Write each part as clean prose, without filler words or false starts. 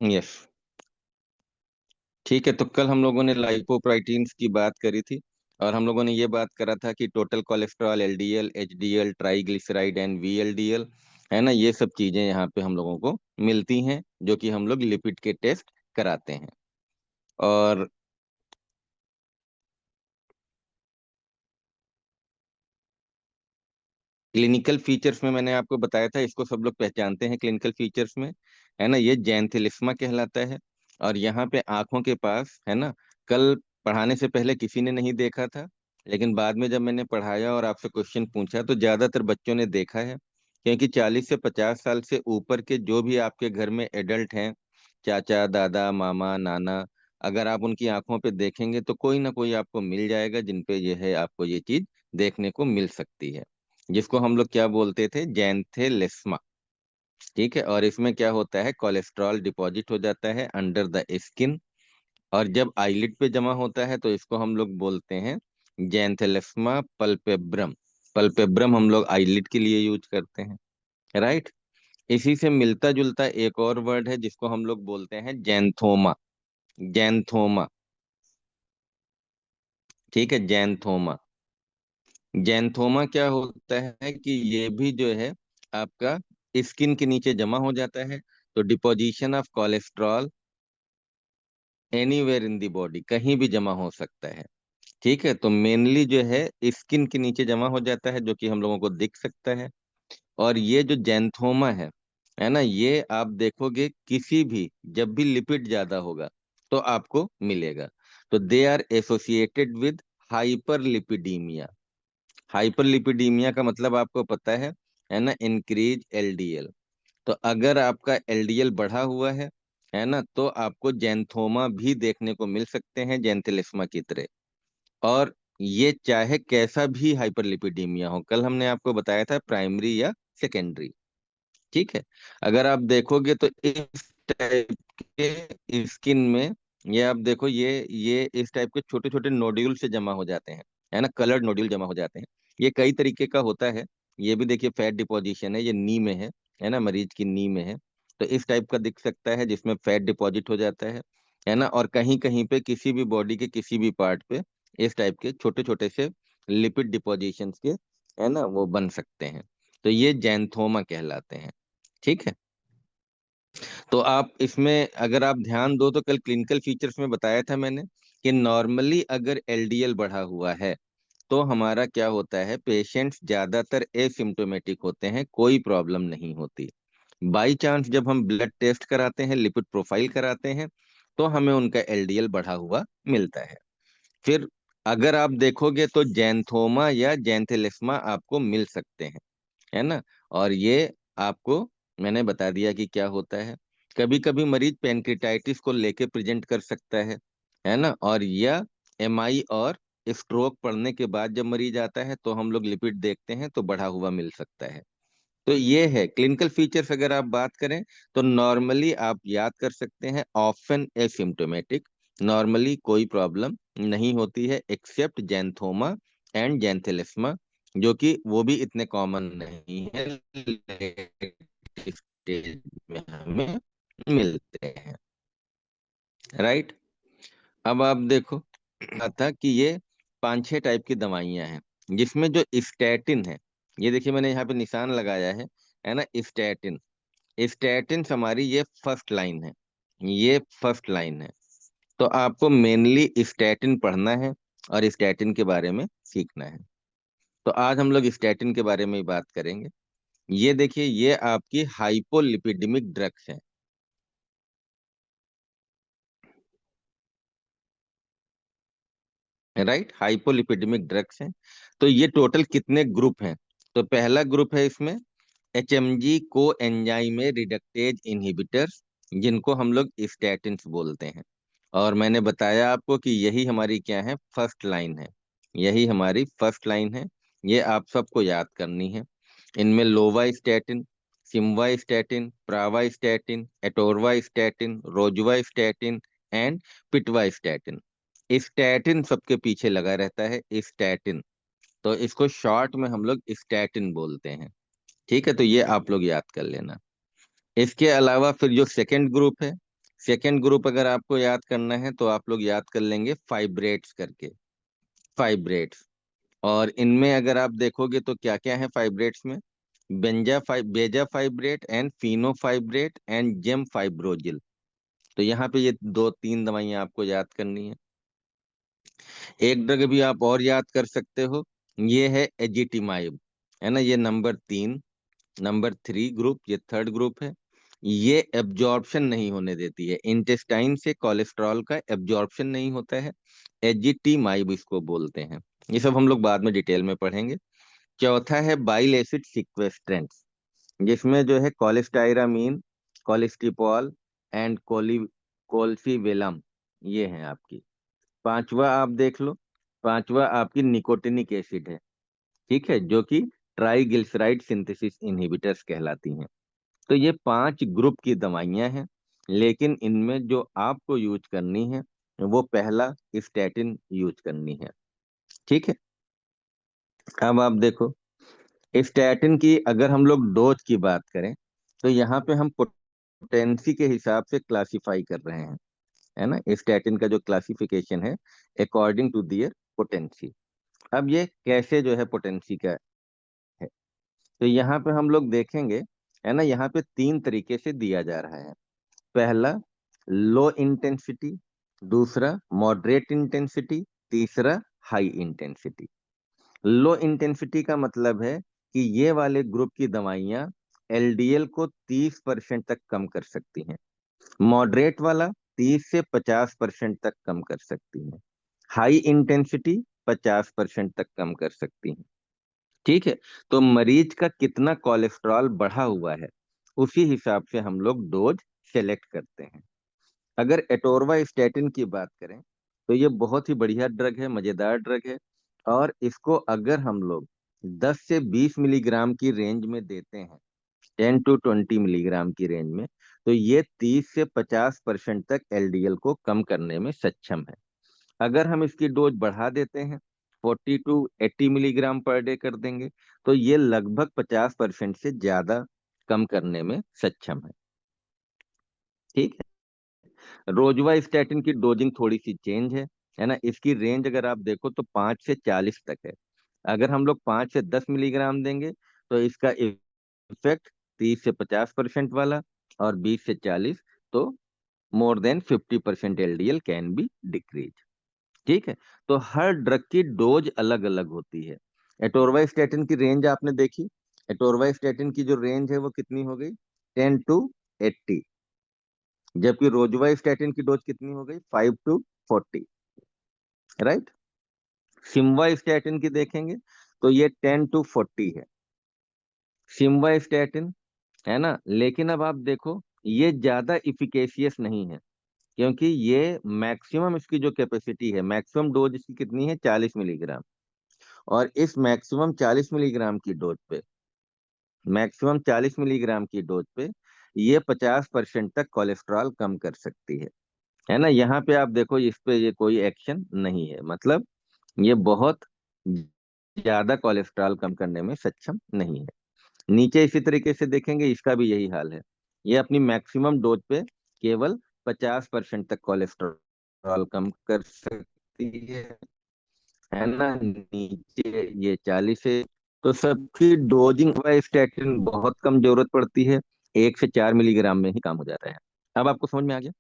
Yes. ठीक है, तो कल हम लोगों ने लाइपोप्रोटीन्स की बात करी थी, और हम लोगों ने ये बात करा था कि total cholesterol, LDL, HDL, triglyceride and VLDL, है ना, ये सब चीजें यहाँ पे हम लोगों को मिलती हैं, जो कि हम लोग लिपिड के टेस्ट कराते हैं। और क्लिनिकल फीचर्स में मैंने आपको बताया था, इसको सब लोग पहचानते हैं क्लिनिकल फीचर्स में, है ना, ये जैंथेलिस्मा कहलाता है। और यहाँ पे आंखों के पास, है ना, कल पढ़ाने से पहले किसी ने नहीं देखा था, लेकिन बाद में जब मैंने पढ़ाया और आपसे क्वेश्चन पूछा तो ज्यादातर बच्चों ने देखा है, क्योंकि 40 से 50 साल से ऊपर के जो भी आपके घर में एडल्ट हैं, चाचा, दादा, मामा, नाना, अगर आप उनकी आंखों पे देखेंगे तो कोई ना कोई आपको मिल जाएगा जिन पे ये है, आपको ये चीज देखने को मिल सकती है, जिसको हम लोग क्या बोलते थे, जैंथेलिस्मा। ठीक है, और इसमें क्या होता है, कोलेस्ट्रॉल डिपॉजिट हो जाता है अंडर द स्किन, और जब आईलिड पे जमा होता है तो इसको हम लोग बोलते हैं जैंथेलिस्मा पल्पेब्रम। पल्पेब्रम हम लोग आईलिड के लिए यूज करते हैं, राइट। इसी से मिलता जुलता एक और वर्ड है जिसको हम लोग बोलते हैं जैंथोमा। जैंथोमा। ठीक है, जैंथोमा। जैंथोमा क्या होता है कि ये भी जो है आपका स्किन के नीचे जमा हो जाता है, तो deposition of cholesterol anywhere in the body, कहीं भी जमा हो सकता है। ठीक है, तो मेनली जो है स्किन के नीचे जमा हो जाता है, जो कि हम लोगों को दिख सकता है। और ये जो जैंथोमा है ना, ये आप देखोगे किसी भी, जब भी लिपिड ज्यादा होगा तो आपको मिलेगा। तो they are associated with hyperlipidemia. Hyperlipidemia का मतलब आपको पता है ना, इंक्रीज एलडीएल। तो अगर आपका एलडीएल बढ़ा हुआ है ना, तो आपको जैंथोमा भी देखने को मिल सकते हैं, जैंथेलिस्मा की तरह। और ये चाहे कैसा भी हाइपरलिपिडीमिया हो, कल हमने आपको बताया था प्राइमरी या सेकेंडरी। ठीक है, अगर आप देखोगे तो इस टाइप के स्किन में, ये आप देखो, ये इस टाइप के छोटे छोटे नोड्यूल से जमा हो जाते हैं, है ना, कलर्ड नोड्यूल जमा हो जाते हैं। ये कई तरीके का होता है। ये भी देखिए फैट डिपोजिशन है, ये नी में है ना, मरीज की नी में है। तो इस टाइप का दिख सकता है जिसमें फैट डिपॉजिट हो जाता है ना, और कहीं कहीं पे किसी भी बॉडी के किसी भी पार्ट पे इस टाइप के छोटे छोटे से लिपिड डिपोजिशन के, है ना, वो बन सकते हैं। तो ये जैंथोमा कहलाते हैं। ठीक है, तो आप इसमें अगर आप ध्यान दो तो कल क्लिनिकल फीचर्स में बताया था मैंने कि नॉर्मली अगर एलडीएल बढ़ा हुआ है तो हमारा क्या होता है, पेशेंट्स ज्यादातर एसिम्टोमेटिक होते हैं, कोई प्रॉब्लम नहीं होती। बाई चांस जब हम ब्लड टेस्ट कराते हैं, लिपिड प्रोफाइल कराते हैं, तो हमें उनका एलडीएल बढ़ा हुआ मिलता है। फिर अगर आप देखोगे तो जैंथोमा या जैंथेलिस्मा आपको मिल सकते हैं, है ना। और ये आपको मैंने बता दिया कि क्या होता है। कभी कभी मरीज पेनक्रिटाइटिस को लेके प्रेजेंट कर सकता है ना, और या एमआई और स्ट्रोक पड़ने के बाद जब मरीज आता है तो हम लोग लिपिड देखते हैं तो बढ़ा हुआ मिल सकता है। तो ये है क्लिनिकल फीचर्स। अगर आप बात करें तो नॉर्मली आप याद कर सकते हैं, ऑफन एसिम्टोमेटिक, नॉर्मली कोई प्रॉब्लम नहीं होती है एक्सेप्ट जैंथोमा एंड जैंथेलिस्मा, जो कि वो भी इतने कॉमन नहीं है, लेट स्टेज में हमें मिलते हैं, राइट। अब आप देखो था कि ये 5-6 टाइप की दवाइयां हैं, जिसमें जो स्टैटिन है, ये देखिए मैंने यहाँ पे निशान लगाया है ना, स्टैटिन। स्टैटिन हमारी ये फर्स्ट लाइन है, ये फर्स्ट लाइन है। तो आपको मेनली स्टैटिन पढ़ना है और स्टैटिन के बारे में सीखना है। तो आज हम लोग स्टैटिन के बारे में ही बात करेंगे। ये देखिए, ये आपकी हाइपोलिपिडेमिक ड्रग्स है, राइट, हाइपोलिपिडेमिक ड्रग्स हैं। तो ये टोटल कितने ग्रुप हैं, तो पहला ग्रुप है इसमें एचएमजी को एंजाइम रिडक्टेज इनहिबिटर्स, जिनको हम लोग स्टैटिन्स बोलते हैं। और मैंने बताया आपको कि यही हमारी क्या है, फर्स्ट लाइन है, यही हमारी फर्स्ट लाइन है। ये आप सबको याद करनी है। इनमें लोवास्टैटिन, सिम्वास्टैटिन, प्रावास्टैटिन, एटोरवास्टैटिन, रोजुवास्टैटिन एंड पिटवास्टैटिन। स्टैटिन सबके पीछे लगा रहता है, स्टैटिन। तो इसको शॉर्ट में हम लोग स्टैटिन बोलते हैं। ठीक है, तो ये आप लोग याद कर लेना। इसके अलावा फिर जो सेकंड ग्रुप है, सेकेंड ग्रुप अगर आपको याद करना है तो आप लोग याद कर लेंगे फाइब्रेट्स करके, फाइब्रेट्स। और इनमें अगर आप देखोगे तो क्या क्या है फाइब्रेट्स में, बेजा fibrate and Fino fibrate and GeM फाइब्रोजिल। तो यहाँ पे ये दो तीन दवाइयां आपको याद करनी है। एक ड्रग भी आप और याद कर सकते हो, ये है एजिटिमाइब, है ना, ये नंबर 3, नंबर 3 ग्रुप, ये थर्ड ग्रुप है। ये एब्जॉर्प्शन नहीं होने देती है, इंटेस्टाइन से कोलेस्ट्रॉल का एब्जॉर्प्शन नहीं होता है, एजिटिमाइब इसको बोलते हैं। ये सब हम लोग बाद में डिटेल में पढ़ेंगे। चौथा है बाइल एसिड सिक्वेस्ट्रेंट, जिसमें जो है कोलेस्टाइरामीन, कोलेस्टिपॉल एंड कोल्फिवेलम, ये हैं आपकी। पांचवा आप देख लो, पांचवा आपकी निकोटिनिक एसिड है, ठीक है, जो कि ट्राइग्लिसराइड सिंथेसिस इनहिबिटर्स कहलाती हैं। तो ये 5 ग्रुप की दवाइयां हैं, लेकिन इनमें जो आपको यूज करनी है वो पहला स्टैटिन यूज करनी है, ठीक है। अब आप देखो, स्टैटिन की अगर हम लोग डोज की बात करें तो यहाँ पे हम पोटेंसी के हिसाब से क्लासिफाई कर रहे हैं, है ना, स्टैटिन का जो क्लासिफिकेशन है अकॉर्डिंग टू दियर पोटेंसी। अब ये कैसे जो है पोटेंसी का है, तो यहाँ पे हम लोग देखेंगे, है ना, यहाँ पे 3 तरीके से दिया जा रहा है। पहला लो इंटेंसिटी, दूसरा मॉडरेट इंटेंसिटी, तीसरा हाई इंटेंसिटी। लो इंटेंसिटी का मतलब है कि ये वाले ग्रुप की दवाइयां एलडीएल को 30% तक कम कर सकती हैं, मॉडरेट वाला 30 से 50% तक कम कर सकती है, हाई इंटेंसिटी 50% तक कम कर सकती है, ठीक है। तो मरीज का कितना कोलेस्ट्रॉल बढ़ा हुआ है उसी हिसाब से हम लोग डोज सेलेक्ट करते हैं। अगर एटोरवास्टैटिन की बात करें तो ये बहुत ही बढ़िया ड्रग है, मजेदार ड्रग है। और इसको अगर हम लोग 10 से 20 मिलीग्राम की रेंज में देते हैं, 10 टू 20 मिलीग्राम की रेंज में, तो ये 30 से 50% तक एलडीएल को कम करने में सक्षम है। अगर हम इसकी डोज बढ़ा देते हैं, 40 टू 80 मिलीग्राम पर डे कर देंगे, तो ये लगभग 50% से ज्यादा कम करने में सक्षम है, ठीक है। रोजवा स्टैटिन की डोजिंग थोड़ी सी चेंज है ना, इसकी रेंज अगर आप देखो तो 5 से 40 तक है। अगर हम लोग 5 से 10 मिलीग्राम देंगे तो इसका इफेक्ट 30 से 50% वाला, और 20 से 40 तो more than 50% LDL can be decrease, ठीक है। तो हर ड्रग की डोज अलग अलग होती है। एटोरवास्टैटिन की रेंज आपने देखी, एटोरवास्टैटिन की जो रेंज है वो कितनी हो गई, 10 टू 80, जबकि रोजुवास्टैटिन की डोज कितनी हो गई, 5 टू 40, राइट। सिम्वास्टैटिन की देखेंगे तो ये 10 टू 40 है, सिम्वास्टैटिन, है ना। लेकिन अब आप देखो ये ज्यादा इफिकेशियस नहीं है, क्योंकि ये मैक्सिमम इसकी जो कैपेसिटी है, मैक्सिमम डोज इसकी कितनी है, 40 मिलीग्राम। और इस मैक्सिमम 40 मिलीग्राम की डोज पे, मैक्सिमम 40 मिलीग्राम की डोज पे ये 50% तक कोलेस्ट्रॉल कम कर सकती है ना। यहाँ पे आप देखो इस पे ये कोई एक्शन नहीं है, मतलब ये बहुत ज्यादा कोलेस्ट्रॉल कम करने में सक्षम नहीं है। नीचे इसी तरीके से देखेंगे, इसका भी यही हाल है, ये अपनी मैक्सिमम डोज पे केवल 50% तक कोलेस्ट्रॉल कम कर सकती है ना। नीचे ये 40 है। तो सबकी डोजिंग स्टैटिन बहुत कम जरूरत पड़ती है, 1 से 4 मिलीग्राम में ही काम हो जाता है। अब आपको समझ में आ गया।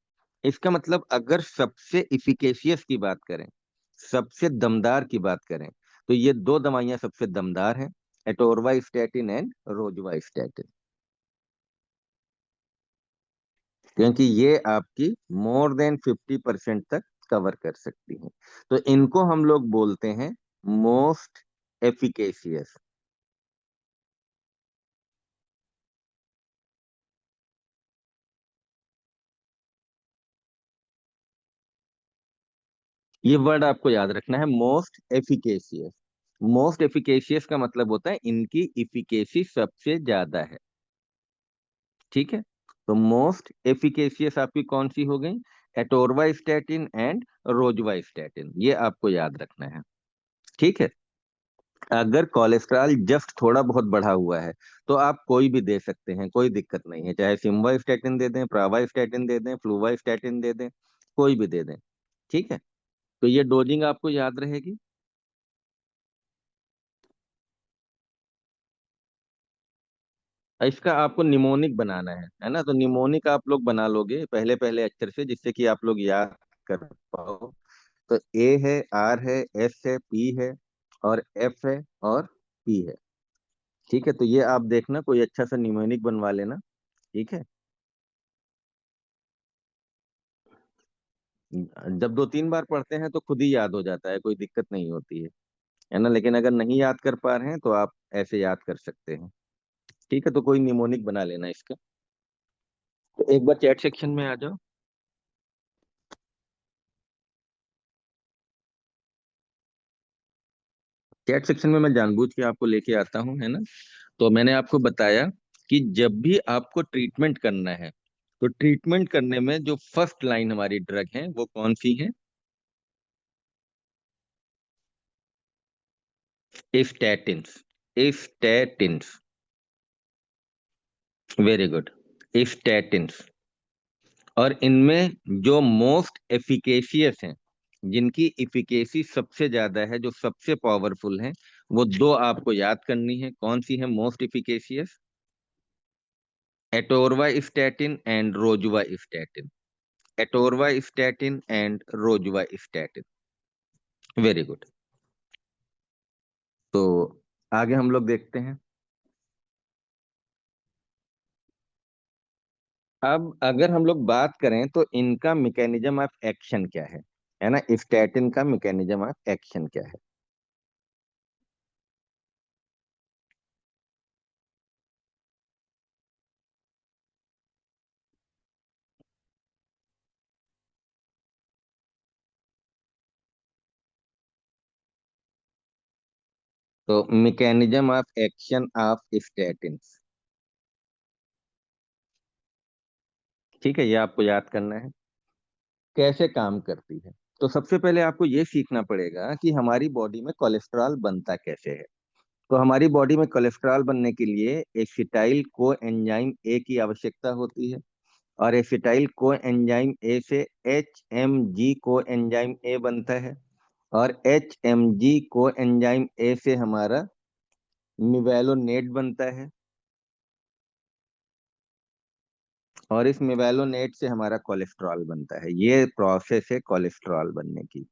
इसका मतलब अगर सबसे इफिकेशियस की बात करें, सबसे दमदार की बात करें, तो ये दो दवाइयां सबसे दमदार हैं, एटोरवास्टैटिन एंड रोजुवास्टैटिन, क्योंकि ये आपकी मोर देन 50% तक कवर कर सकती हैं। तो इनको हम लोग बोलते हैं मोस्ट एफिकेशियस। ये वर्ड आपको याद रखना है, मोस्ट एफिकेशियस। मोस्ट एफिकेशियस का मतलब होता है इनकी इफिकेसी सबसे ज्यादा है, ठीक है। तो मोस्ट एफिकेशियस आपकी कौन सी हो गई, एटोरवास्टैटिन एंड रोजुवास्टैटिन, ये आपको याद रखना है, ठीक है। अगर कोलेस्ट्रॉल जस्ट थोड़ा बहुत बढ़ा हुआ है तो आप कोई भी दे सकते हैं, कोई दिक्कत नहीं है। चाहे सिम्वास्टैटिन दे दें, प्रावास्टैटिन दे दें, फ्लूवास्टैटिन दे दें, कोई भी दे दें। ठीक है, तो ये डोजिंग आपको याद रहेगी। इसका आपको निमोनिक बनाना है ना? तो निमोनिक आप लोग बना लोगे पहले पहले अक्षर से, जिससे कि आप लोग याद कर पाओ। तो ए है, आर है, एस है, पी है, और एफ है, और पी है। ठीक है, तो ये आप देखना कोई अच्छा सा निमोनिक बनवा लेना। ठीक है, जब 2-3 बार पढ़ते हैं तो खुद ही याद हो जाता है, कोई दिक्कत नहीं होती है ना? लेकिन अगर नहीं याद कर पा रहे हैं तो आप ऐसे याद कर सकते हैं। ठीक है, तो कोई निमोनिक बना लेना इसका। तो एक बार चैट सेक्शन में आ जाओ। चैट सेक्शन में मैं जानबूझ के आपको लेके आता हूँ, है ना? तो मैंने आपको बताया कि जब भी आपको ट्रीटमेंट करना है, तो ट्रीटमेंट करने में जो फर्स्ट लाइन हमारी ड्रग है वो कौन सी है? Statins. Statins. Very good. Statins. और इनमें जो मोस्ट एफिकेशियस हैं, जिनकी इफिकेसी सबसे ज्यादा है, जो सबसे पावरफुल है, वो दो आपको याद करनी है। कौन सी है most efficacious? Atorvastatin and rosuvastatin. Atorvastatin and rosuvastatin. Very good. तो आगे हम लोग देखते हैं। अब अगर हम लोग बात करें तो इनका मैकेनिज्म ऑफ एक्शन क्या है ना? स्टैटिन का मैकेनिज्म ऑफ एक्शन क्या है? तो mechanism of action of statin. ठीक है, ये आपको याद करना है। कैसे काम करती है? तो सबसे पहले आपको ये सीखना पड़ेगा कि हमारी बॉडी में कोलेस्ट्रॉल बनता कैसे है। तो हमारी बॉडी में कोलेस्ट्रॉल बनने के लिए एसिटाइल को एंजाइम ए की आवश्यकता होती है। और एसिटाइल को एंजाइम ए से एच एम जी को एंजाइम ए बनता है। और एच एम जी को एंजाइम ए से हमारा मिवेलोनेट बनता है। और इस मिवेलोनेट से हमारा कोलेस्ट्रॉल बनता है। ये प्रोसेस है कोलेस्ट्रॉल बनने की।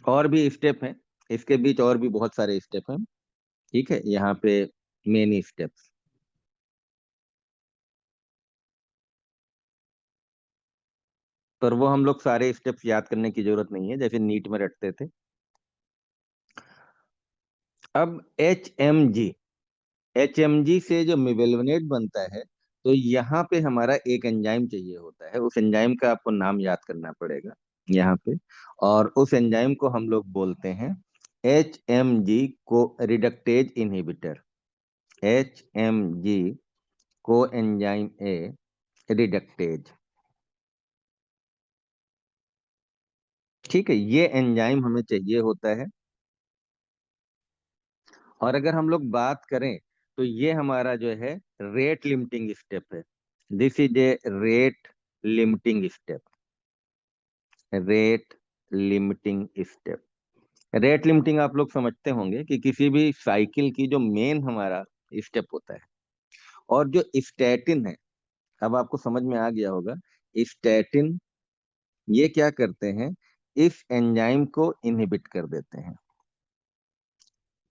और भी स्टेप हैं, इसके बीच और भी बहुत सारे स्टेप हैं। ठीक है, यहाँ पे मेनी स्टेप्स। पर वो हम लोग सारे स्टेप्स याद करने की जरूरत नहीं है, जैसे नीट में रटते थे। अब एच एम जी से जो मिवेलोनेट बनता है, तो यहाँ पे हमारा एक एंजाइम चाहिए होता है। उस एंजाइम का आपको नाम याद करना पड़ेगा यहाँ पे। और उस एंजाइम को हम लोग बोलते हैं H M G CoA reductase inhibitor. H M G को एंजाइम ए रिडक्टेज। ठीक है, ये एंजाइम हमें चाहिए होता है। और अगर हम लोग बात करें तो ये हमारा जो है रेट लिमिटिंग स्टेप है। This is a rate limiting step. Rate limiting step. Rate limiting आप लोग समझते होंगे कि किसी भी साइकिल की जो मेन हमारा स्टेप होता है। और जो स्टैटिन है, अब आपको समझ में आ गया होगा। स्टैटिन ये क्या करते हैं? इस एंजाइम को इनहिबिट कर देते हैं।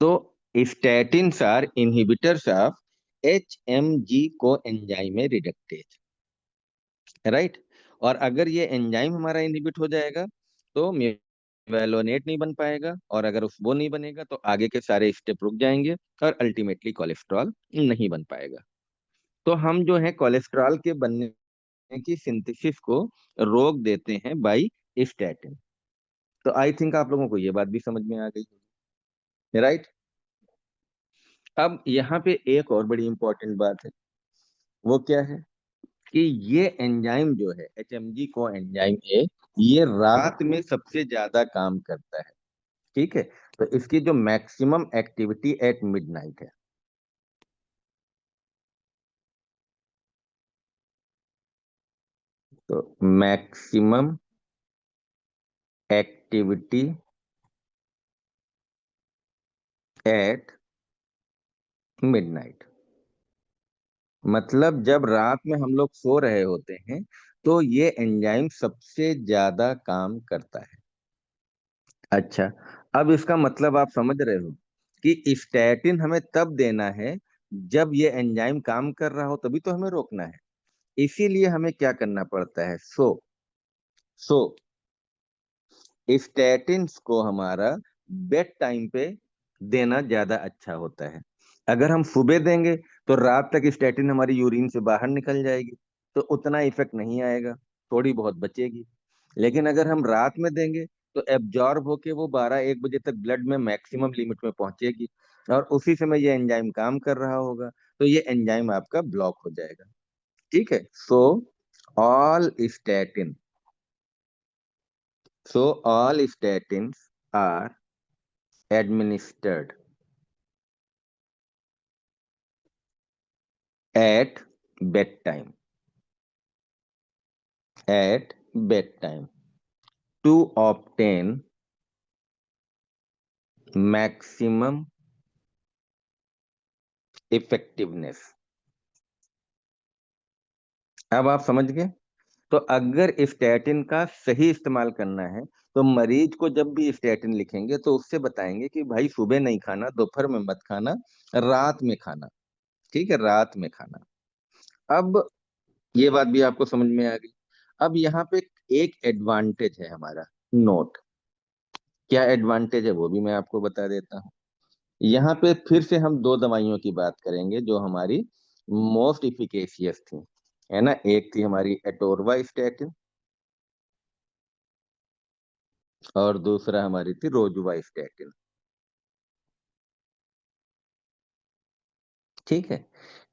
तो statins are inhibitors of H M G को एंजाइम रिडक्टेज। राइट। और अगर ये एंजाइम हमारा इनहिबिट हो जाएगा तो मेवेलोनेट नहीं बन पाएगा। और अगर उस वो नहीं बनेगा तो आगे के सारे स्टेप रुक जाएंगे, और अल्टीमेटली कोलेस्ट्रॉल नहीं बन पाएगा। तो हम जो है कोलेस्ट्रॉल के बनने की सिंथेसिस को रोक देते हैं बाई स्टैटिन। तो आई थिंक आप लोगों को ये बात भी समझ में आ गई, राइट? अब यहाँ पे एक और बड़ी इंपॉर्टेंट बात है। वो क्या है? कि ये एंजाइम जो है एचएमजी को एंजाइम ए, ये रात में सबसे ज्यादा काम करता है। ठीक है, तो इसकी जो मैक्सिमम एक्टिविटी एट मिडनाइट है, तो मैक्सिमम एक्टिविटी एट मिडनाइट, मतलब जब रात में हम लोग सो रहे होते हैं तो ये एंजाइम सबसे ज्यादा काम करता है। अच्छा, अब इसका मतलब आप समझ रहे हो कि स्टैटिन हमें तब देना है जब ये एंजाइम काम कर रहा हो, तभी तो हमें रोकना है। इसीलिए हमें क्या करना पड़ता है, सो स्टैटिन को हमारा बेड टाइम पे देना ज्यादा अच्छा होता है। अगर हम सुबह देंगे तो रात तक स्टैटिन हमारी यूरिन से बाहर निकल जाएगी, तो उतना इफेक्ट नहीं आएगा, थोड़ी बहुत बचेगी। लेकिन अगर हम रात में देंगे तो एब्जॉर्ब होके वो 12-1 बजे तक ब्लड में मैक्सिमम लिमिट में पहुंचेगी, और उसी समय ये एंजाइम काम कर रहा होगा, तो ये एंजाइम आपका ब्लॉक हो जाएगा। ठीक है। All statin all statins are administered at bedtime at bedtime to obtain maximum effectiveness। अब आप समझ गए। तो अगर स्टैटिन का सही इस्तेमाल करना है तो मरीज को जब भी स्टैटिन लिखेंगे तो उससे बताएंगे कि भाई सुबह नहीं खाना, दोपहर में मत खाना, रात में खाना। ठीक है, रात में खाना। अब ये बात भी आपको समझ में आ गई। अब यहाँ पे एक एडवांटेज है हमारा, नोट। क्या एडवांटेज है वो भी मैं आपको बता देता हूँ। यहाँ पे फिर से हम दो दवाइयों की बात करेंगे जो हमारी मोस्ट इफिकेशियस थी, है ना। एक थी हमारी एटोरवा स्टैटिन और दूसरा हमारी थी रोजुवा स्टैटिन। ठीक है।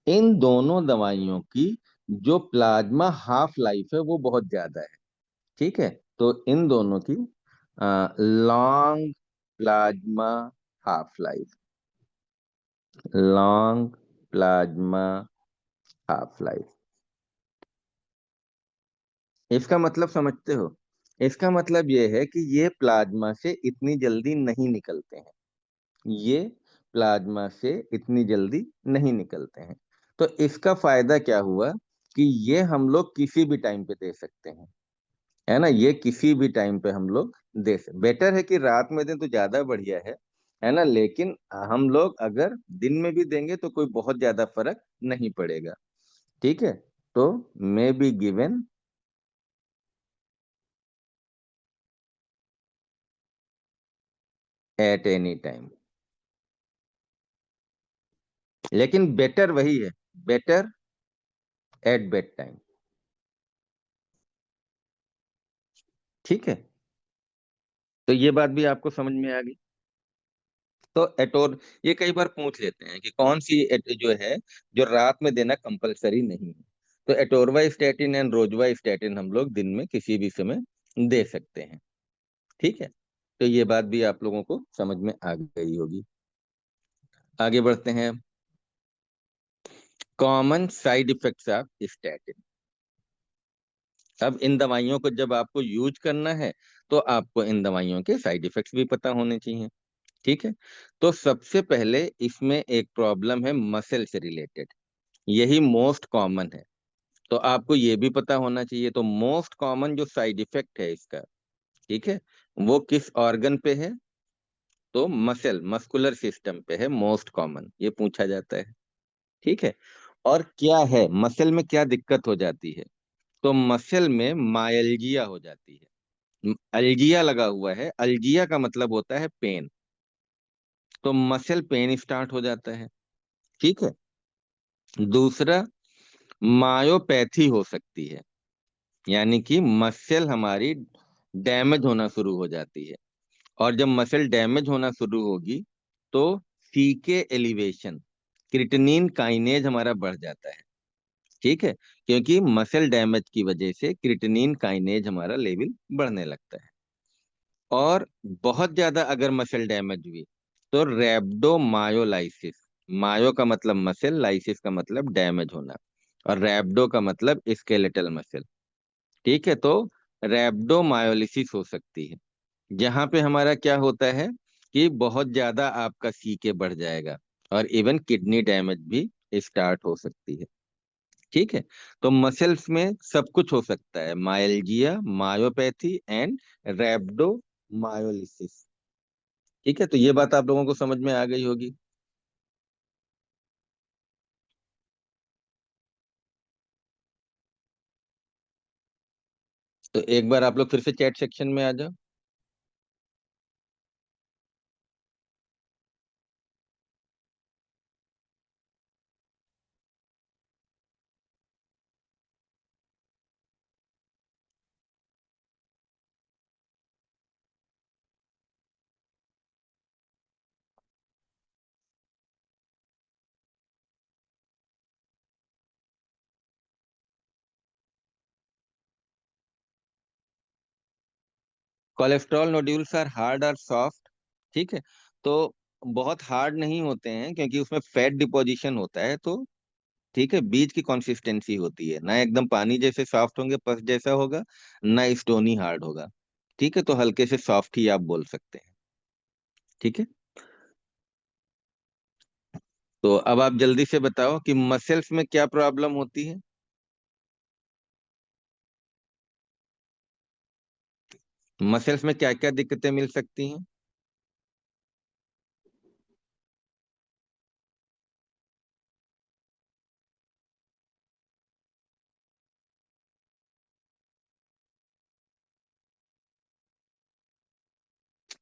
इन दोनों दवाइयों की जो प्लाज्मा हाफ लाइफ है वो बहुत ज्यादा है। ठीक है। तो इन दोनों की long plasma half life, long plasma half life. इसका मतलब समझते हो, इसका मतलब यह है कि ये प्लाज्मा से इतनी जल्दी नहीं निकलते हैं, ये प्लाज्मा से इतनी जल्दी नहीं निकलते हैं। तो इसका फायदा क्या हुआ कि ये हम लोग किसी भी टाइम पे दे सकते हैं, है ना। ये किसी भी टाइम पे हम लोग दे सकते, बेटर है कि रात में दें तो ज्यादा बढ़िया है ना। लेकिन हम लोग अगर दिन में भी देंगे तो कोई बहुत ज्यादा फर्क नहीं पड़ेगा। ठीक है। तो may be given at any time, लेकिन बेटर वही है, बेटर एट बेड टाइम। ठीक है। तो ये बात भी आपको समझ में आ गई। तो एटोर, ये कई बार पूछ लेते हैं कि कौन सी जो है जो रात में देना कंपलसरी नहीं है। तो एटोरवा स्टैटिन एंड रोजवा स्टैटिन हम लोग दिन में किसी भी समय दे सकते हैं। ठीक है। तो ये बात भी आप लोगों को समझ में आ गई होगी। आगे बढ़ते हैं। Common side effects of statin. अब इन दवाइयों को जब आपको यूज करना है तो आपको इन दवाइयों के साइड इफेक्ट्स भी पता होने चाहिए। ठीक है। तो सबसे पहले इसमें एक प्रॉब्लम है मसल से रिलेटेड, यही मोस्ट कॉमन है। तो आपको ये भी पता होना चाहिए। तो मोस्ट कॉमन जो साइड इफेक्ट है इसका, ठीक है, वो किस ऑर्गन पे है, तो मस्कुलर सिस्टम पे है मोस्ट कॉमन, ये पूछा जाता है। ठीक है। और क्या है मसल में क्या दिक्कत हो जाती है, तो मसल में मायल्जिया हो जाती है। अल्जिया लगा हुआ है, अल्जिया का मतलब होता है पेन, तो मसल पेन स्टार्ट हो जाता है। ठीक है। दूसरा, मायोपैथी हो सकती है, यानी कि मसल हमारी डैमेज होना शुरू हो जाती है। और जब मसल डैमेज होना शुरू होगी तो सीके एलिवेशन, क्रिटिनिन काइनेज हमारा बढ़ जाता है। ठीक है। क्योंकि मसल डैमेज की वजह से क्रिटिनिन काइनेज हमारा लेवल बढ़ने लगता है। और बहुत ज्यादा अगर मसल डैमेज हुई तो रैप्डोमायोलाइसिस। मायो का मतलब मसल, लाइसिस का मतलब डैमेज होना, और रैप्डो का मतलब स्केलेटल मसल। ठीक है, तो रैप्डोमायोलिसिस हो सकती है, जहां पे हमारा क्या होता है कि बहुत ज्यादा आपका सीके बढ़ जाएगा, और इवन किडनी डैमेज भी स्टार्ट हो सकती है। ठीक है, तो मसल्स में सब कुछ हो सकता है, मायल्जिया, मायोपैथी एंड रैप्डोमायोलिसिस। ठीक है, तो ये बात आप लोगों को समझ में आ गई होगी। तो एक बार आप लोग फिर से चैट सेक्शन में आ जाओ। कोलेस्ट्रॉल नोड्यूल्स आर हार्ड और सॉफ्ट। ठीक है, तो बहुत हार्ड नहीं होते हैं क्योंकि उसमें फैट डिपोजिशन होता है, तो ठीक है, बीज की कंसिस्टेंसी होती है, ना एकदम पानी जैसे सॉफ्ट होंगे, पफ जैसा होगा, ना स्टोनी हार्ड होगा। ठीक है, तो हल्के से सॉफ्ट ही आप बोल सकते हैं। ठीक है, तो अब आप जल्दी से बताओ कि मसल्स में क्या प्रॉब्लम होती है। मसल्स में क्या क्या दिक्कतें मिल सकती हैं।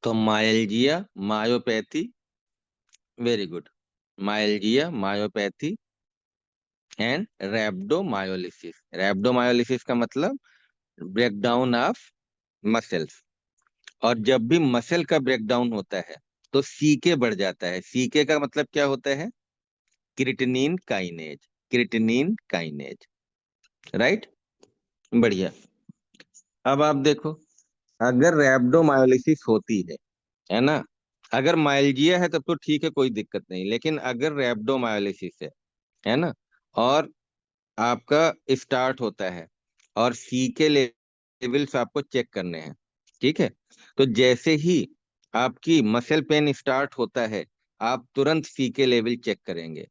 तो myalgia, myopathy, very good, myalgia, myopathy and rhabdomyolysis. Rhabdomyolysis का मतलब ब्रेकडाउन ऑफ मसल्स। और जब भी मसल का ब्रेकडाउन होता है तो सीके बढ़ जाता है। सीके का मतलब क्या होता है? Creatinine kinase. Creatinine kinase, right. बढ़िया। अब आप देखो, अगर रैप्डोमायोलिसिस होती है ना, अगर माइल्जिया है तब तो ठीक है, कोई दिक्कत नहीं, लेकिन अगर रैप्डोमायोलिसिस है ना, और आपका स्टार्ट होता है और सी के लेवल्स आपको चेक करने हैं। ठीक है, तो जैसे ही आपकी मसल पेन स्टार्ट होता है, आप तुरंत सी के लेवल चेक करेंगे।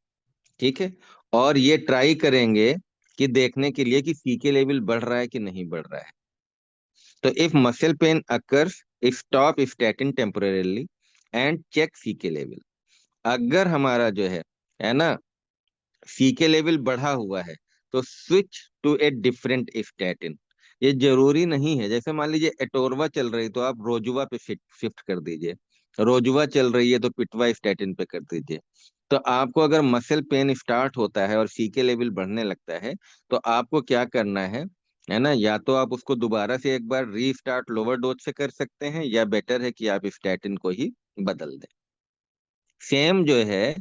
ठीक है, और ये ट्राई करेंगे कि देखने के लिए कि सी के लेवल बढ़ रहा है कि नहीं बढ़ रहा है। तो if muscle pain occurs, stop statin temporarily and check C K level. अगर हमारा जो है ना, सीके लेवल बढ़ा हुआ है, तो switch to a different statin. ये जरूरी नहीं है, जैसे मान लीजिए एटोरवा चल रही तो आप रोजुवा पे शिफ्ट कर दीजिए, रोजुवा चल रही है तो पिटवा स्टैटिन पे कर दीजिए। तो आपको अगर मसल पेन स्टार्ट होता है और सीके लेवल बढ़ने लगता है, तो आपको क्या करना है ना, या तो आप उसको दोबारा से एक बार रीस्टार्ट लोअर डोज से कर सकते हैं, या बेटर है कि आप स्टैटिन को ही बदल दें। सेम जो है,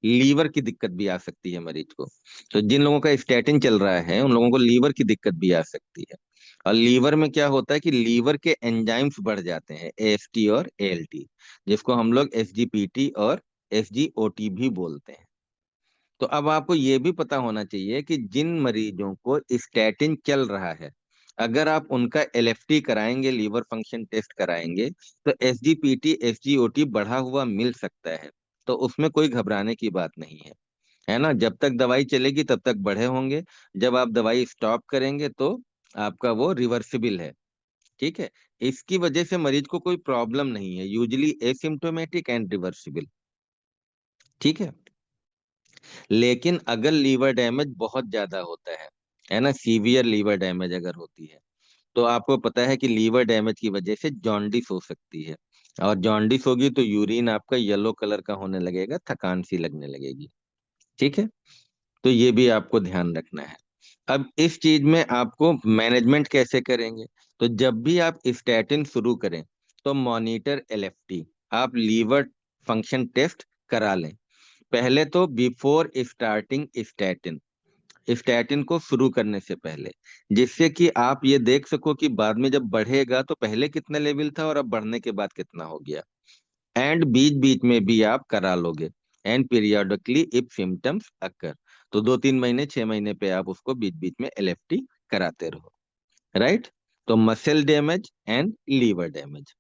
लीवर की दिक्कत भी आ सकती है मरीज को। तो जिन लोगों का स्टैटिन चल रहा है उन लोगों को लीवर की दिक्कत भी आ सकती है। और लीवर में क्या होता है कि लीवर के एंजाइम्स बढ़ जाते हैं, एएसटी और एएलटी, जिसको हम लोग एसजीपीटी और एसजीओटी भी बोलते हैं। तो अब आपको ये भी पता होना चाहिए कि जिन मरीजों को स्टैटिन चल रहा है, अगर आप उनका एलएफटी कराएंगे, लीवर फंक्शन टेस्ट कराएंगे, तो एसजीपीटी एसजीओटी बढ़ा हुआ मिल सकता है। तो उसमें कोई घबराने की बात नहीं है ना। जब तक दवाई चलेगी तब तक बढ़े होंगे, जब आप दवाई स्टॉप करेंगे तो आपका वो रिवर्सिबल है। ठीक है, इसकी वजह से मरीज को कोई प्रॉब्लम नहीं है, यूजली एसिम्टोमेटिक एंड रिवर्सिबल। ठीक है, लेकिन अगर लीवर डैमेज बहुत ज्यादा होता है ना, सीवियर लीवर डैमेज अगर होती है, तो आपको पता है कि लीवर डैमेज की वजह से जॉन्डिस हो सकती है। और जॉन्डिस होगी तो यूरिन आपका येलो कलर का होने लगेगा, थकान सी लगने लगेगी। ठीक है, तो ये भी आपको ध्यान रखना है। अब इस चीज में आपको मैनेजमेंट कैसे करेंगे? तो जब भी आप स्टैटिन शुरू करें तो मॉनिटर एलएफटी, आप लीवर फंक्शन टेस्ट करा लें। पहले तो बिफोर स्टार्टिंग स्टैटिन, स्टैटिन को शुरू करने से पहले, जिससे कि आप ये देख सको कि बाद में जब बढ़ेगा तो पहले कितना लेवल था और अब बढ़ने के बाद कितना हो गया। एंड बीच बीच में भी आप करा लोगे, एंड पीरियोडिकली इफ सिम्टम्स अकर, तो 2-3 महीने 6 महीने पे आप उसको बीच बीच में एलएफटी कराते रहो। राइट। तो muscle damage and liver damage,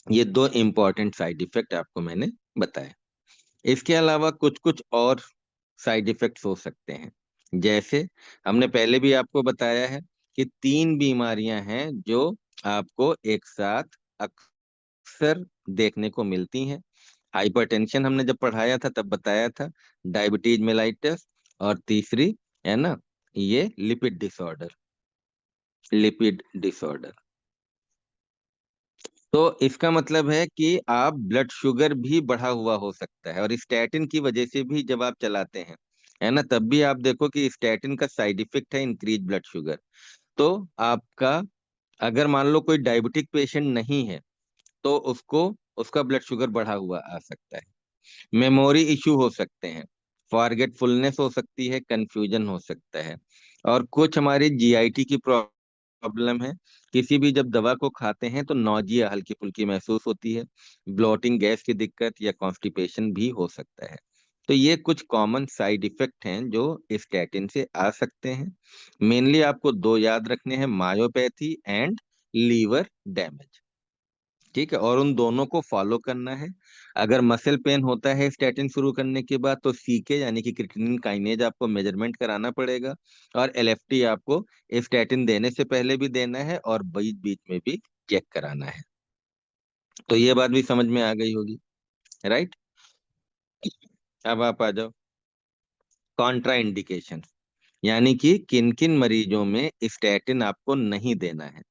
ये दो इंपॉर्टेंट साइड इफेक्ट आपको मैंने बताए। इसके अलावा कुछ कुछ और साइड इफेक्ट्स हो सकते हैं। जैसे हमने पहले भी आपको बताया है कि 3 बीमारियां हैं जो आपको एक साथ अक्सर देखने को मिलती हैं। हाइपरटेंशन हमने जब पढ़ाया था तब बताया था, डायबिटीज मेलाइटस, और तीसरी है ना ये लिपिड डिसऑर्डर, लिपिड डिसऑर्डर। तो इसका मतलब है कि आप ब्लड शुगर भी बढ़ा हुआ हो सकता है, और स्टैटिन की वजह से भी जब आप चलाते हैं, है ना, तब भी आप देखो कि स्टैटिन का साइड इफेक्ट है इंक्रीज ब्लड शुगर। तो आपका, अगर मान लो कोई डायबिटिक पेशेंट नहीं है तो उसको उसका ब्लड शुगर बढ़ा हुआ आ सकता है, मेमोरी इश्यू हो सकते हैं, फॉरगेटफुलनेस हो सकती है, कंफ्यूजन हो सकता है, और कुछ हमारी जीआईटी की प्रॉब्लम है। किसी भी जब दवा को खाते हैं तो नौजिया हल्की फुल्की महसूस होती है, ब्लोटिंग, गैस की दिक्कत या कॉन्स्टिपेशन भी हो सकता है। तो ये कुछ कॉमन साइड इफेक्ट हैं जो स्टैटिन से आ सकते हैं। मेनली आपको दो याद रखने हैं, मायोपैथी एंड लीवर डैमेज। ठीक है, और उन दोनों को फॉलो करना है। अगर मसल पेन होता है स्टैटिन शुरू करने के बाद तो सीके यानी कि क्रिएटिनिन काइनेज आपको मेजरमेंट कराना पड़ेगा, और एलएफटी आपको स्टैटिन देने से पहले भी देना है और बीच बीच में भी चेक कराना है। तो ये बात भी समझ में आ गई होगी। राइट। अब आप आ जाओ कॉन्ट्रा इंडिकेशन, यानी कि किन किन मरीजों में स्टैटिन आपको नहीं देना है।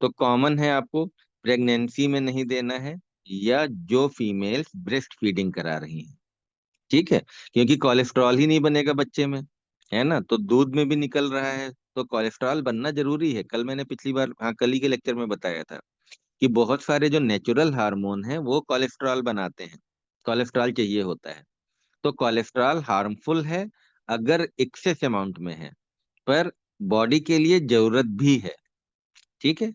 तो कॉमन है, आपको प्रेगनेंसी में नहीं देना है, या जो फीमेल्स ब्रेस्ट फीडिंग करा रही हैं। ठीक है, क्योंकि कोलेस्ट्रॉल ही नहीं बनेगा बच्चे में, है ना, तो दूध में भी निकल रहा है, तो कोलेस्ट्रॉल बनना जरूरी है। कल मैंने पिछली बार, हाँ, कल ही के लेक्चर में बताया था कि बहुत सारे जो नेचुरल हार्मोन हैं वो कोलेस्ट्रॉल बनाते हैं, कोलेस्ट्रॉल चाहिए होता है। तो कोलेस्ट्रॉल हार्मफुल है अगर एक्सेस अमाउंट में है, पर बॉडी के लिए जरूरत भी है। ठीक है,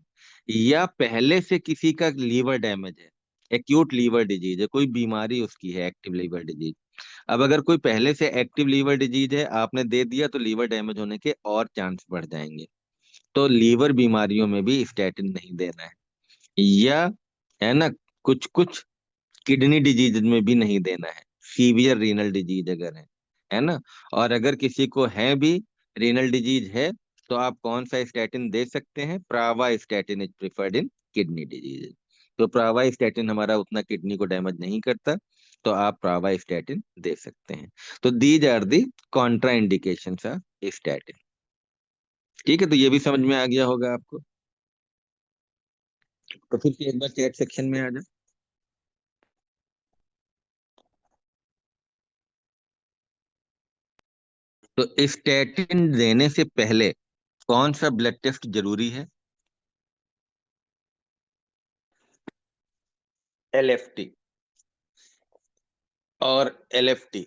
या पहले से किसी का लीवर डैमेज है, एक्यूट लीवर डिजीज है, कोई बीमारी उसकी है, एक्टिव लीवर डिजीज। अब अगर कोई पहले से एक्टिव लीवर डिजीज है, आपने दे दिया, तो लीवर डैमेज होने के और चांस बढ़ जाएंगे। तो लीवर बीमारियों में भी स्टैटिन नहीं देना है। या, है ना, कुछ कुछ किडनी डिजीज में भी नहीं देना है, सीवियर रीनल डिजीज अगर है ना। और अगर किसी को है भी रीनल डिजीज है, तो आप कौन सा स्टैटिन दे सकते हैं, pravastatin is preferred in kidney disease. तो प्रावा स्टैटिन हमारा उतना किडनी को डैमेज नहीं करता, तो आप प्रावा स्टैटिन दे सकते हैं। तो these are the contraindication of statin. ठीक है, तो ये भी समझ में आ गया होगा आपको। तो फिर से एक बार चैट सेक्शन में आ जाए। तो स्टैटिन देने से पहले कौन सा ब्लड टेस्ट जरूरी है? एलएफटी और एलएफटी।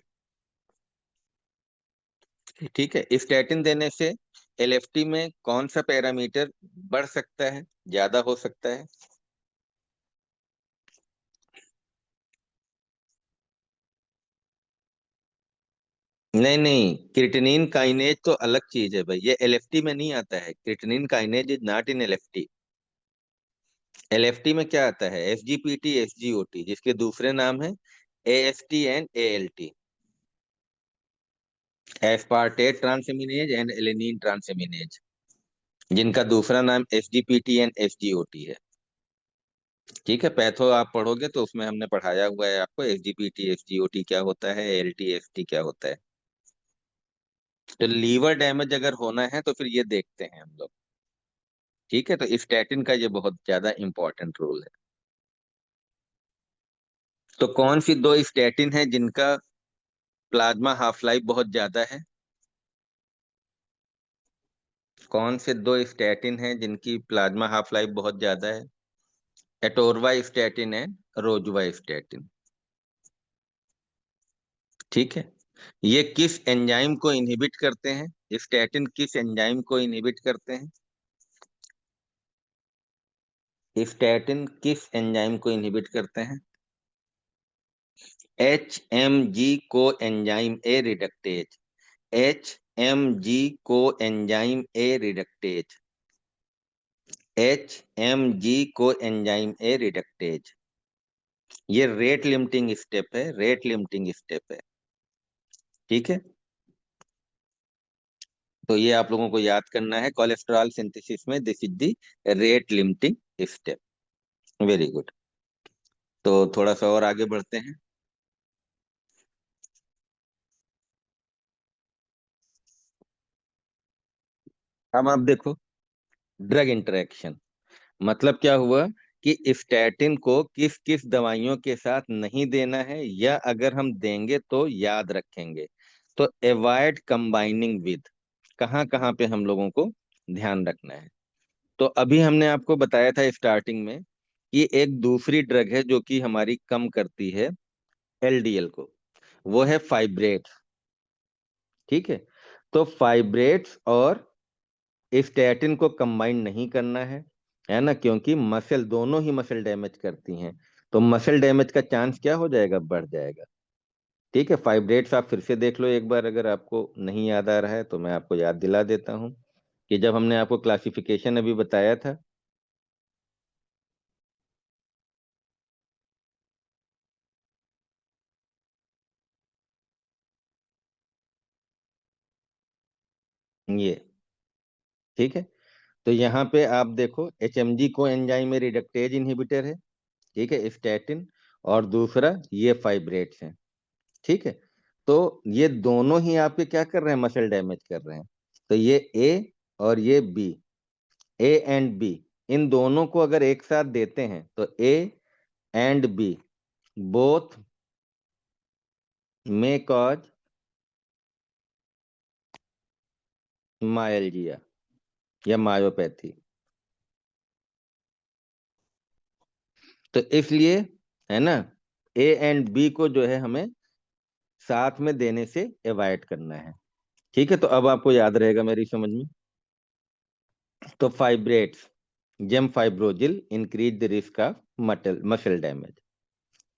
ठीक है, स्टैटिन देने से एलएफटी में कौन सा पैरामीटर बढ़ सकता है, ज्यादा हो सकता है? नहीं नहीं, क्रिएटिनिन काइनेज तो अलग चीज है भाई, ये एलएफटी में नहीं आता है। Creatinine kinase is not in LFT. LFT में क्या आता है, एसजीपीटी, एसजीओटी, जिसके दूसरे नाम है AST and ALT, aspartate transaminase and alanine transaminase, जिनका दूसरा नाम एसजीपीटी एंड एसजीओटी है। ठीक है, पैथो आप पढ़ोगे तो उसमें हमने पढ़ाया हुआ है आपको, एसजीपीटी एसजीओटी क्या होता है, एलटी एसटी क्या होता है। तो लीवर डैमेज अगर होना है तो फिर ये देखते हैं हम लोग। ठीक है, तो स्टैटिन का ये बहुत ज्यादा इंपॉर्टेंट रोल है। तो कौन सी दो स्टैटिन है जिनका प्लाज्मा हाफ लाइफ बहुत ज्यादा है? कौन से दो स्टैटिन है जिनकी प्लाज्मा हाफ लाइफ बहुत ज्यादा है? एटोरवा स्टैटिन है, रोजुवा स्टैटिन। ठीक है, ये किस एंजाइम को इनहिबिट करते हैं? स्टैटिन किस एंजाइम को इनहिबिट करते हैं? स्टैटिन किस एंजाइम को इनहिबिट करते हैं? HMG को एंजाइम ए रिडक्टेज। HMG को एंजाइम ए रिडक्टेज। HMG को एंजाइम ए रिडक्टेज। ये रेट लिमिटिंग स्टेप है, रेट लिमिटिंग स्टेप है। ठीक है, तो ये आप लोगों को याद करना है कोलेस्ट्रॉल सिंथेसिस में, this is the rate limiting step. Very good. तो थोड़ा सा और आगे बढ़ते हैं। अब आप देखो, ड्रग इंटरेक्शन मतलब क्या हुआ कि स्टैटिन को किस किस दवाइयों के साथ नहीं देना है, या अगर हम देंगे तो याद रखेंगे। तो अवॉइड कंबाइनिंग विद, कहाँ कहाँ पे हम लोगों को ध्यान रखना है। तो अभी हमने आपको बताया था स्टार्टिंग में कि एक दूसरी ड्रग है जो कि हमारी कम करती है LDL को, वो है फाइब्रेट्स। ठीक है, तो फाइब्रेट्स और स्टैटिन को कंबाइन नहीं करना है ना, क्योंकि मसल, दोनों ही मसल डैमेज करती हैं। तो मसल डैमेज का चांस क्या हो जाएगा, बढ़ जाएगा। ठीक है, फाइब्रेट्स आप फिर से देख लो एक बार, अगर आपको नहीं याद आ रहा है तो मैं आपको याद दिला देता हूँ कि जब हमने आपको क्लासिफिकेशन अभी बताया था, ये, ठीक है, तो यहाँ पे आप देखो HMG को एंजाइम रिडक्टेज इनहिबिटर है, ठीक है, स्टैटिन, और दूसरा ये फाइब्रेट्स है। ठीक है, तो ये दोनों ही आपके क्या कर रहे हैं, मसल डैमेज कर रहे हैं। तो ये ए और ये बी, A एंड B, इन दोनों को अगर एक साथ देते हैं तो A and B both may cause myalgia या मायोपैथी। तो इसलिए, है ना, A एंड B को जो है हमें साथ में देने से अवॉइड करना है। ठीक है, तो अब आपको याद रहेगा मेरी समझ में। तो fibrates, gemfibrozil increase the risk of muscle damage.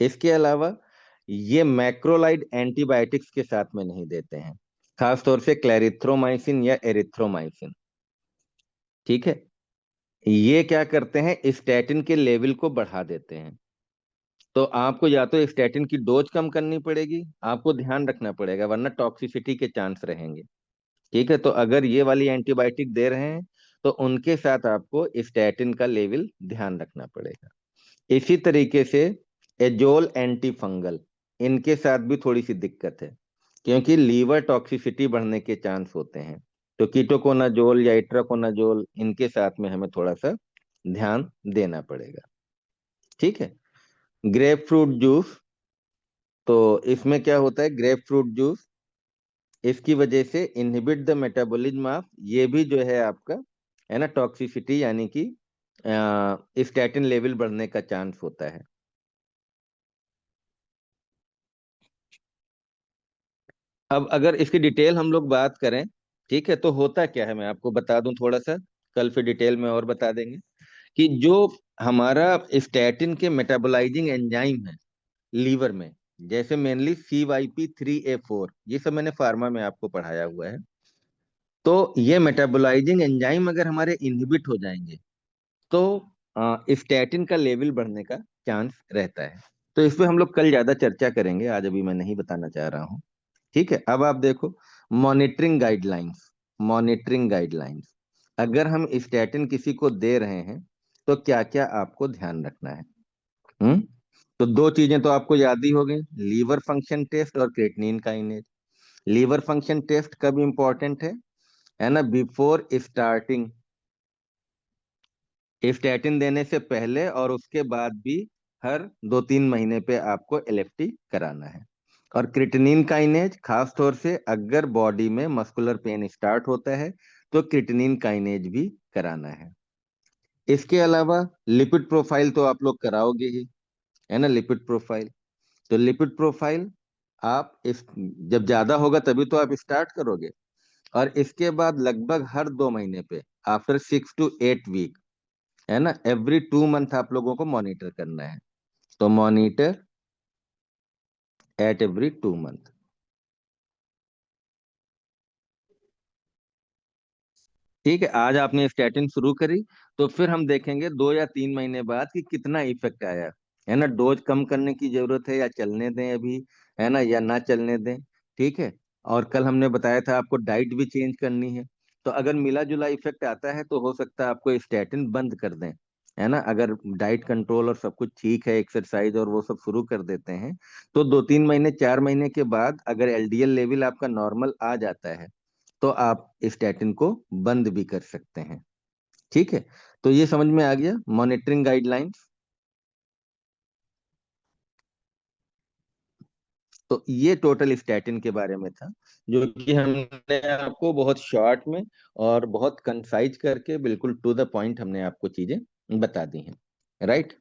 इसके अलावा ये मैक्रोलाइड एंटीबायोटिक्स के साथ में नहीं देते हैं, खास तौर से क्लैरिथ्रोमाइसिन या एरिथ्रोमाइसिन। ठीक है, ये क्या करते हैं, स्टैटिन के लेवल को बढ़ा देते हैं। तो आपको या तो स्टैटिन की डोज कम करनी पड़ेगी, आपको ध्यान रखना पड़ेगा, वरना टॉक्सिसिटी के चांस रहेंगे। ठीक है, तो अगर ये वाली एंटीबायोटिक दे रहे हैं तो उनके साथ आपको स्टैटिन का लेवल ध्यान रखना पड़ेगा। इसी तरीके से एजोल एंटी फंगल, इनके साथ भी थोड़ी सी दिक्कत है, क्योंकि लीवर टॉक्सिसिटी बढ़ने के चांस होते हैं। तो कीटोकोनाजोल या इट्राकोनाजोल, इनके साथ में हमें थोड़ा सा ध्यान देना पड़ेगा। ठीक है, ग्रेप फ्रूट जूस, तो इसमें क्या होता है, ग्रेप फ्रूट जूस इसकी वजह से इनहिबिट द मेटाबॉलिज्म ऑफ, ये भी जो है आपका, है ना, टॉक्सिसिटी, यानी कि स्टैटिन लेवल बढ़ने का चांस होता है। अब अगर इसकी डिटेल हम लोग बात करें, ठीक है, तो होता क्या है मैं आपको बता दूं थोड़ा सा, कल फिर डिटेल में और बता देंगे कि जो हमारा स्टैटिन के मेटाबोलाइजिंग एंजाइम है लीवर में, जैसे मेनली CYP3A4, ये सब मैंने फार्मा में आपको पढ़ाया हुआ है। तो ये मेटाबोलाइजिंग एंजाइम अगर हमारे इनहिबिट हो जाएंगे तो स्टैटिन का लेवल बढ़ने का चांस रहता है। तो इस पे हम लोग कल ज्यादा चर्चा करेंगे, आज अभी मैं नहीं बताना चाह रहा हूँ। ठीक है, अब आप देखो मॉनिटरिंग गाइडलाइंस। मॉनिटरिंग गाइडलाइंस, अगर हम स्टैटिन किसी को दे रहे हैं तो क्या क्या आपको ध्यान रखना है। हम्म, तो दो चीजें तो आपको याद ही हो गई, लीवर फंक्शन टेस्ट और creatinine kinase. Liver function test कब इंपॉर्टेंट है ना, बिफोर स्टार्टिंग, स्टैटिन देने से पहले और उसके बाद भी हर 2-3 महीने पे आपको एलएफटी कराना है। और क्रिटिनिन काइनेज, खास तौर से अगर बॉडी में मस्कुलर पेन स्टार्ट होता है तो क्रिटिनिन काइनेज भी कराना है। इसके अलावा लिपिड प्रोफाइल तो आप लोग कराओगे ही, है ना, लिपिड प्रोफाइल। तो लिपिड प्रोफाइल आप इस जब ज्यादा होगा तभी तो आप स्टार्ट करोगे। और इसके बाद लगभग हर 2 महीने पे, आफ्टर 6 to 8 वीक, है ना, एवरी 2 मंथ आप लोगों को मॉनिटर करना है। तो मॉनिटर एट एवरी 2 मंथ। ठीक है, आज आपने स्टैटिन शुरू करी, तो फिर हम देखेंगे 2 या 3 महीने बाद कि कितना इफेक्ट आया। है ना, डोज कम करने की जरूरत है या चलने दें अभी, है ना, या ना चलने दें। ठीक है। और कल हमने बताया था आपको डाइट भी चेंज करनी है। तो अगर मिला जुला इफेक्ट आता है तो हो सकता है आपको स्टैटिन बंद कर दें। है ना, अगर डाइट कंट्रोल और सब कुछ ठीक है, एक्सरसाइज और वो सब शुरू कर देते हैं, तो 2-3 महीने 4 महीने के बाद अगर एलडीएल लेवल आपका नॉर्मल आ जाता है, तो आप स्टैटिन को बंद भी कर सकते हैं। ठीक है। तो ये समझ में आ गया मॉनिटरिंग गाइडलाइंस। तो ये टोटल स्टैटिन के बारे में था, जो कि हमने आपको बहुत शॉर्ट में और बहुत कंसाइज करके बिल्कुल टू द पॉइंट हमने आपको चीजें बता दी हैं। राइट।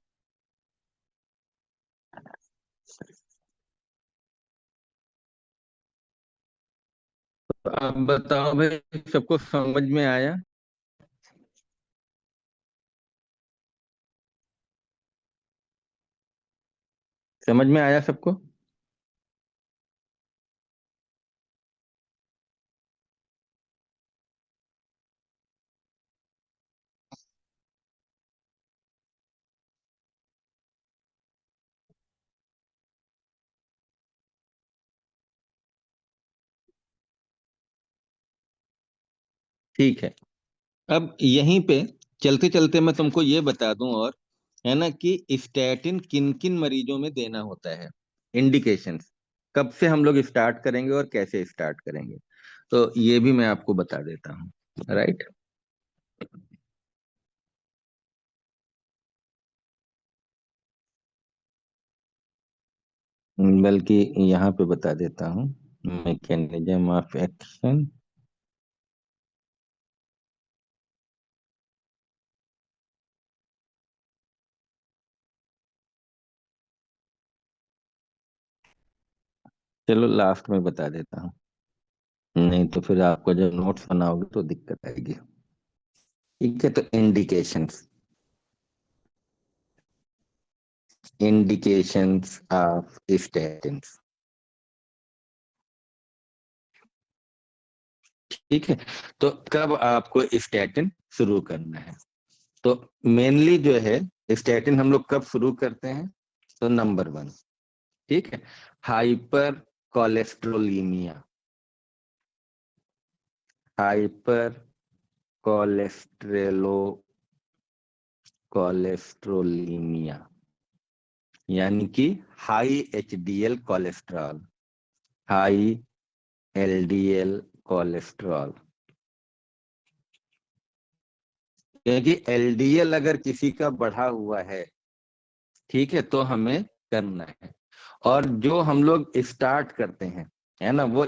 तो आप बताओ भाई, सबको समझ में आया? समझ में आया सबको? ठीक है। अब यहीं पे चलते चलते मैं तुमको ये बता दूं, और है ना, कि स्टैटिन किन किन मरीजों में देना होता है, इंडिकेशंस, कब से हम लोग स्टार्ट करेंगे और कैसे स्टार्ट करेंगे, तो ये भी मैं आपको बता देता हूँ। राइट। बल्कि यहाँ पे बता देता हूँ, मैकेनिज्म ऑफ एक्शन। चलो लास्ट में बता देता हूँ, नहीं तो फिर आपको जब नोट्स बनाओगे तो दिक्कत आएगी। ठीक है, तो इंडिकेशंस, इंडिकेशंस ऑफ स्टैटिन्स। ठीक है। तो कब आपको स्टैटिन शुरू करना है? तो मेनली जो है, स्टैटिन हम लोग कब शुरू करते हैं? तो नंबर 1, ठीक है, हाइपर कोलेस्ट्रोलीमिया, हाइपर कोलेस्ट्रेलो कोलेस्ट्रोलीमिया, यानी कि high HDL cholesterol, high LDL cholesterol. क्योंकि एलडीएल अगर किसी का बढ़ा हुआ है, ठीक है, तो हमें करना है। और जो हम लोग स्टार्ट करते हैं, है ना, वो